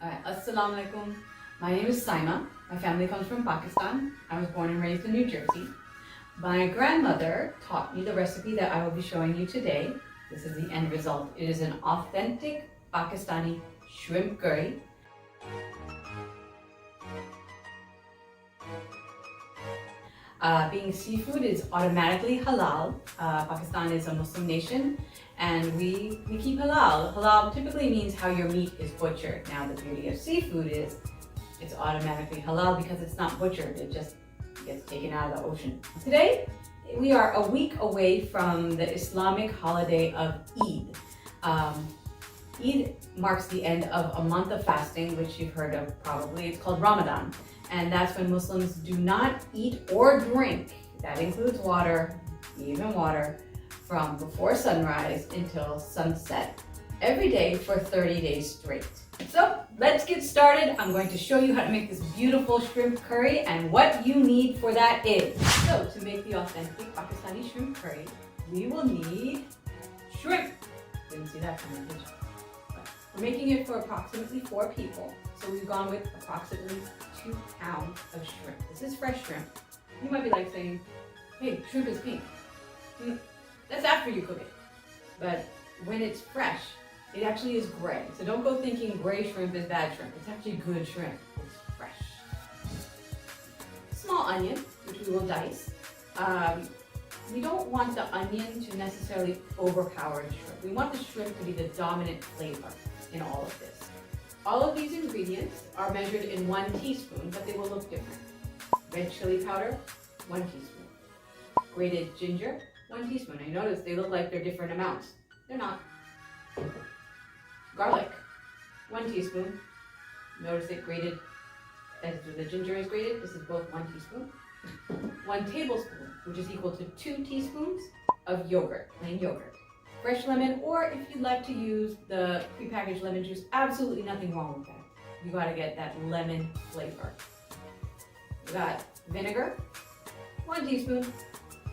Assalamu alaikum. My name is Saima. My family comes from Pakistan. I was born and raised in New Jersey. My grandmother taught me the recipe that I will be showing you today. This is the end result. It is an authentic Pakistani shrimp curry. Being seafood is automatically halal. Pakistan is a Muslim nation and we keep halal. Halal typically means how your meat is butchered. Now the beauty of seafood is it's automatically halal because it's not butchered. It just gets taken out of the ocean. Today we are a week away from the Islamic holiday of Eid. Eid marks the end of a month of fasting, which you've heard of probably. It's called Ramadan. And that's when Muslims do not eat or drink, that includes water, even water, from before sunrise until sunset, every day for 30 days straight. So let's get started. I'm going to show you how to make this beautiful shrimp curry and what you need for that is. So to make the authentic Pakistani shrimp curry, we will need shrimp. Didn't see that coming, did you? We're making it for approximately 4 people. So we've gone with approximately 2 pounds of shrimp. This is fresh shrimp. You might be like saying, hey, shrimp is pink. That's after you cook it. But when it's fresh, it actually is gray. So don't go thinking gray shrimp is bad shrimp. It's actually good shrimp. It's fresh. Small onion, which we will dice. We don't want the onion to necessarily overpower the shrimp. We want the shrimp to be the dominant flavor in all of this. All of these ingredients are measured in 1 teaspoon, but they will look different. Red chili powder, 1 teaspoon. Grated ginger, 1 teaspoon. I notice they look like they're different amounts. They're not. Garlic, 1 teaspoon. Notice it grated as the ginger is grated. This is both 1 teaspoon. 1 tablespoon, which is equal to 2 teaspoons of yogurt, plain yogurt. Fresh lemon, or if you'd like to use the prepackaged lemon juice, absolutely nothing wrong with that. You gotta get that lemon flavor. We got vinegar, 1 teaspoon,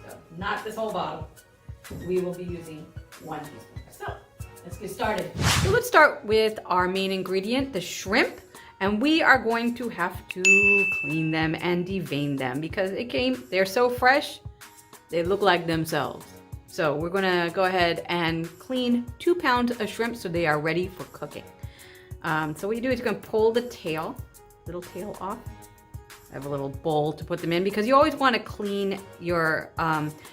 so not this whole bottle. We will be using 1 teaspoon. So let's get started. So let's start with our main ingredient, the shrimp. And we are going to have to clean them and devein them because they're so fresh, they look like themselves. So we're gonna go ahead and clean 2 pounds of shrimp so they are ready for cooking. So what you do is you're gonna pull the little tail off. I have a little bowl to put them in because you always wanna clean your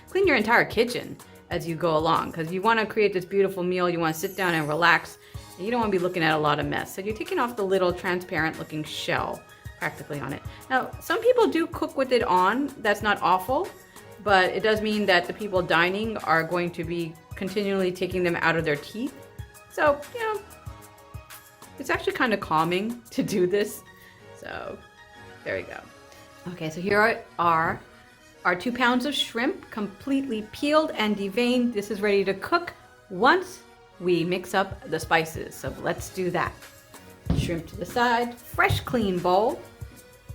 entire kitchen as you go along because you wanna create this beautiful meal. You wanna sit down and relax. And you don't wanna be looking at a lot of mess. So you're taking off the little transparent looking shell practically on it. Now, some people do cook with it on. That's not awful. But it does mean that the people dining are going to be continually taking them out of their teeth. So, it's actually kind of calming to do this. So, there we go. Okay, so here are our 2 pounds of shrimp, completely peeled and deveined. This is ready to cook once we mix up the spices. So let's do that. Shrimp to the side, fresh clean bowl.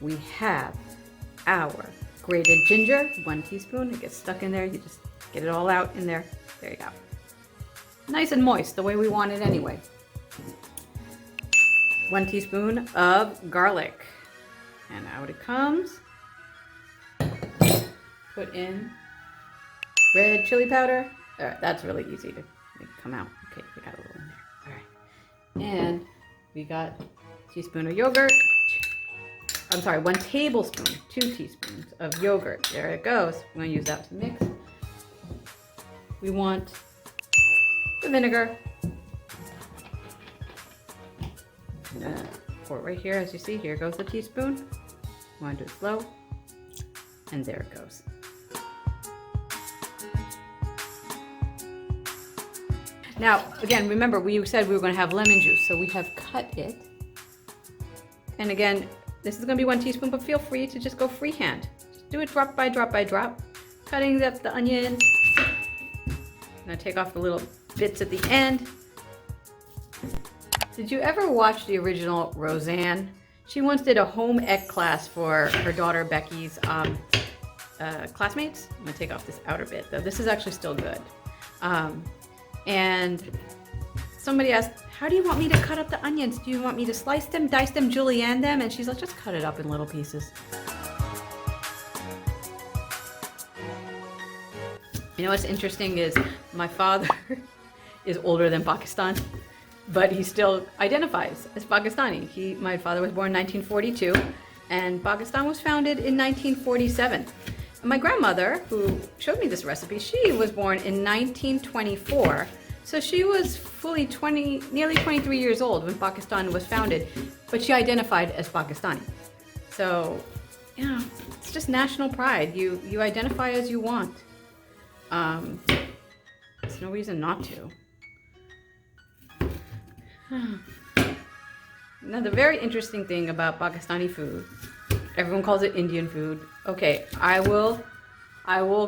We have our grated ginger, 1 teaspoon. It gets stuck in there. You just get it all out in there. There you go. Nice and moist, the way we want it anyway. 1 teaspoon of garlic. And out it comes. Put in red chili powder. All right, that's really easy to make come out. Okay, we got a little in there. All right. And we got a teaspoon of yogurt. I'm sorry, 1 tablespoon, 2 teaspoons of yogurt. There it goes. I'm going to use that to mix. We want the vinegar. Pour it right here, as you see. Here goes the teaspoon. You want to do it slow. And there it goes. Now, again, remember, we said we were going to have lemon juice, so we have cut it. And again, this is going to be 1 teaspoon, but feel free to just go freehand. Just do it drop by drop by drop. Cutting up the onions. I'm going to take off the little bits at the end. Did you ever watch the original Roseanne? She once did a home ec class for her daughter Becky's classmates. I'm going to take off this outer bit, though. This is actually still good. And somebody asked, how do you want me to cut up the onions? Do you want me to slice them, dice them, julienne them? And she's like, just cut it up in little pieces. You know what's interesting is my father is older than Pakistan, but he still identifies as Pakistani. My father was born in 1942, and Pakistan was founded in 1947. And my grandmother, who showed me this recipe, she was born in 1924. So she was fully nearly 23 years old when Pakistan was founded, but she identified as Pakistani. So, you know, it's just national pride. You identify as you want. There's no reason not to. Now, the very interesting thing about Pakistani food, everyone calls it Indian food. Okay, I will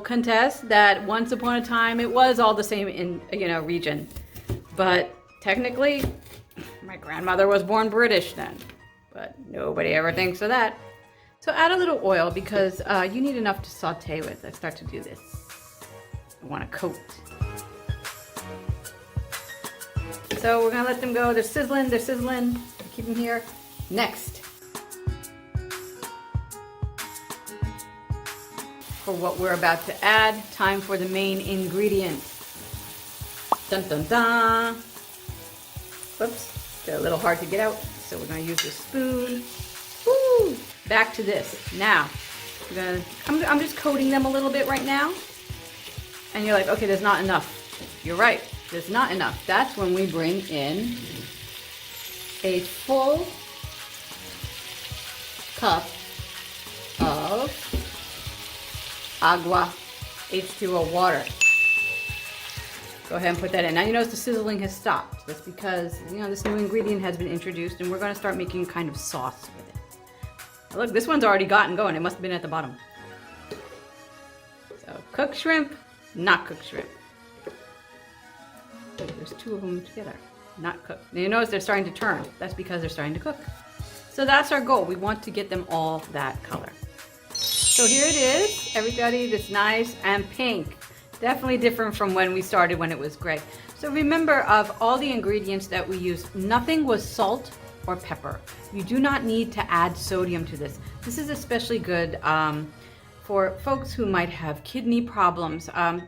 contest that once upon a time it was all the same in, region. But technically, my grandmother was born British then, but nobody ever thinks of that. So add a little oil because you need enough to saute with. I start to do this. I want to coat. So we're gonna let them go. They're sizzling. Keep them here. Next, for what we're about to add, time for the main ingredient. Dun dun dun. Whoops, they're a little hard to get out, so we're gonna use a spoon. Woo! Back to this. Now, I'm just coating them a little bit right now. And you're like, okay, there's not enough. You're right, there's not enough. That's when we bring in a full cup of agua, H2O water. Go ahead and put that in. Now you notice the sizzling has stopped. That's because, this new ingredient has been introduced and we're gonna start making kind of sauce with it. Look, this one's already gotten going. It must have been at the bottom. So cooked shrimp, not cooked shrimp. Look, there's two of them together, not cooked. Now you notice they're starting to turn. That's because they're starting to cook. So that's our goal. We want to get them all that color. So here it is, everybody, that's nice and pink. Definitely different from when we started when it was gray. So remember, of all the ingredients that we used, nothing was salt or pepper. You do not need to add sodium to this. This is especially good for folks who might have kidney problems. I'm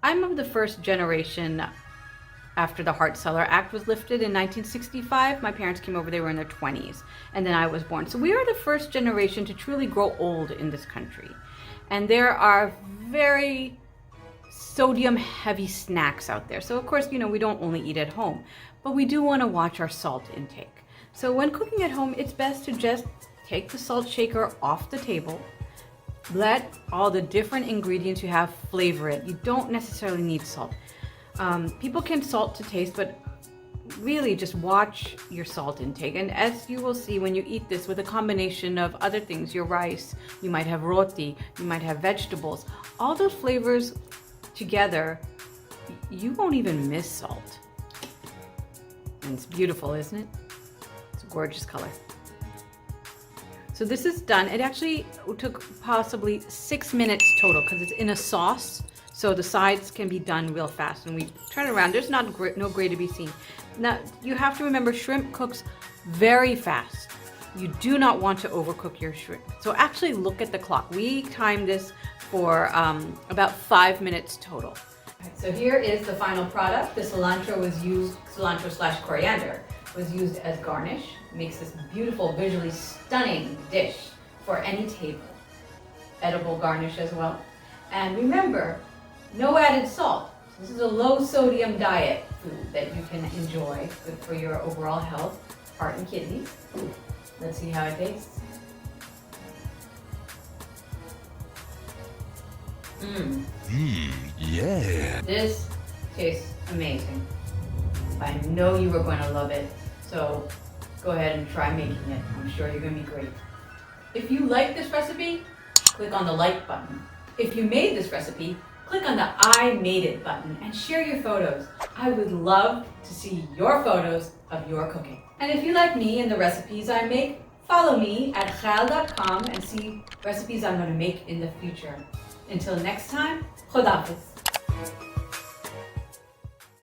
of the first generation after the Hart-Celler Act was lifted in 1965. My parents came over, they were in their 20s, and then I was born. So we are the first generation to truly grow old in this country. And there are very sodium heavy snacks out there. So of course, we don't only eat at home, but we do want to watch our salt intake. So when cooking at home, it's best to just take the salt shaker off the table. Let all the different ingredients you have flavor it. You don't necessarily need salt. People can salt to taste, but really just watch your salt intake. And as you will see when you eat this with a combination of other things, your rice, you might have roti, you might have vegetables, all those flavors together, you won't even miss salt. And it's beautiful, isn't it? It's a gorgeous color. So this is done. It actually took possibly 6 minutes total because it's in a sauce. So the sides can be done real fast. And we turn it around. There's no gray to be seen. Now, you have to remember, shrimp cooks very fast. You do not want to overcook your shrimp. So actually look at the clock. We timed this for about 5 minutes total. Right, so here is the final product. The cilantro / coriander was used as garnish. It makes this beautiful, visually stunning dish for any table. Edible garnish as well. And remember, no added salt. This is a low sodium diet food that you can enjoy, good for your overall health, heart and kidneys. Let's see how it tastes. Yeah. This tastes amazing. I know you are going to love it. So go ahead and try making it. I'm sure you're going to be great. If you like this recipe, click on the like button. If you made this recipe, click on the I made it button and share your photos. I would love to see your photos of your cooking. And if you like me and the recipes I make, follow me at khail.com and see recipes I'm going to make in the future. Until next time, Khuda Hafiz.